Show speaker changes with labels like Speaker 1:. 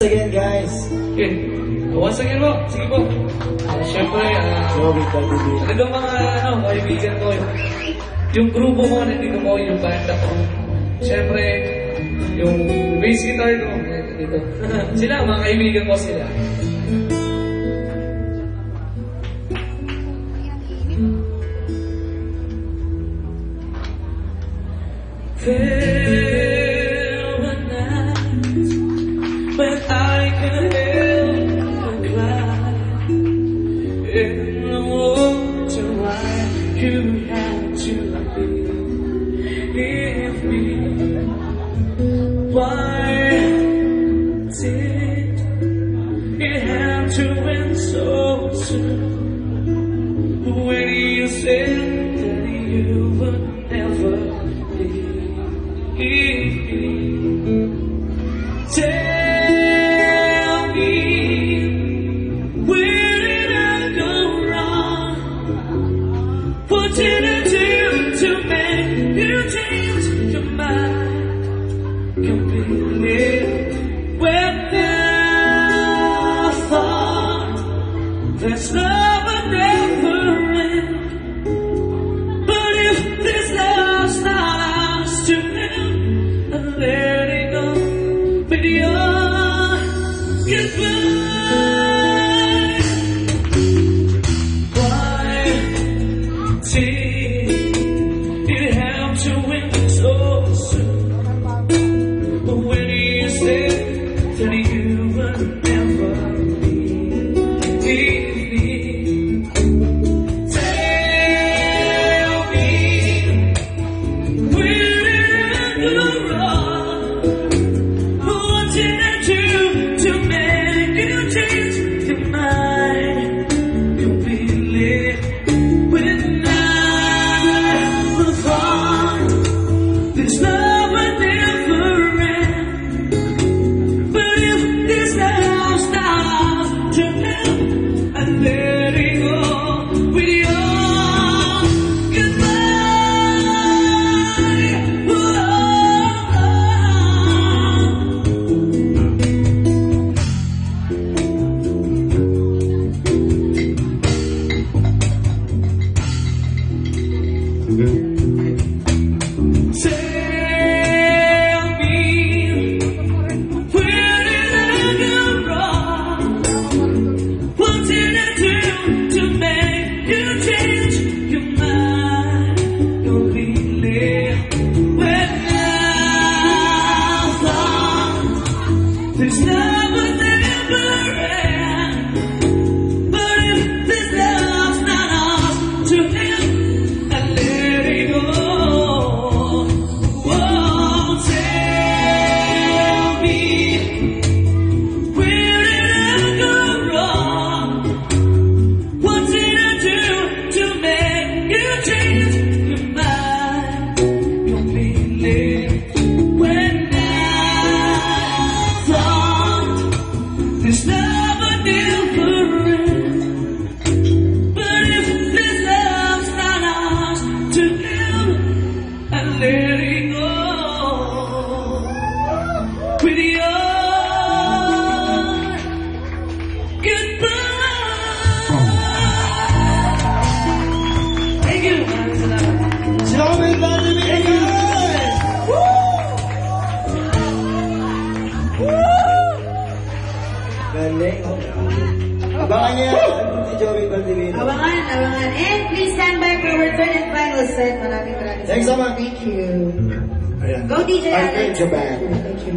Speaker 1: Again, guys.
Speaker 2: Okay. Once again po, sige po. Siyempre, talagang mga kaibigan ko, yung grupo ko, nandito po yung banda ko. Siyempre, yung bass guitar ko, dito. Sila, mga kaibigan ko sila. There were nights when I could help but cry in the wonder why you had to leave me. Why did it have to end so soon? When you said that you would never leave. Tell me, where did I go wrong? What did I do to make you change your mind completely? When I thought that love would never end, but if this love's not ours to live, and let it go with your goodbye. Why did it have to end so soon? When you said that you would never leave me. Tell me, where did I go wrong? What did I do to make you change your mind completely? When I thought this love would never end, but if this love's not ours to live, I let it go with your goodbye. Tell me, where did I go wrong? What did I do to make you change your mind completely? When I thought this love would never end, but if this love's not ours to live, I let it go. Oh, tell me, where did I go wrong? What did I do to make you change your mind completely? When I thought this love would never end, but if this love's not ours to live, I let it go with your goodbye. Thank you.
Speaker 1: Showing Vladimir, guys! Galing. Abangan niya si Joey Vladimir.
Speaker 3: Abangan. And please stand by for our third and final set. Maraming
Speaker 1: Thanks so much.
Speaker 3: Thank you.
Speaker 1: Ayan.
Speaker 3: Go DJ
Speaker 1: Our
Speaker 3: Alex.
Speaker 1: Japan.
Speaker 3: Thank you.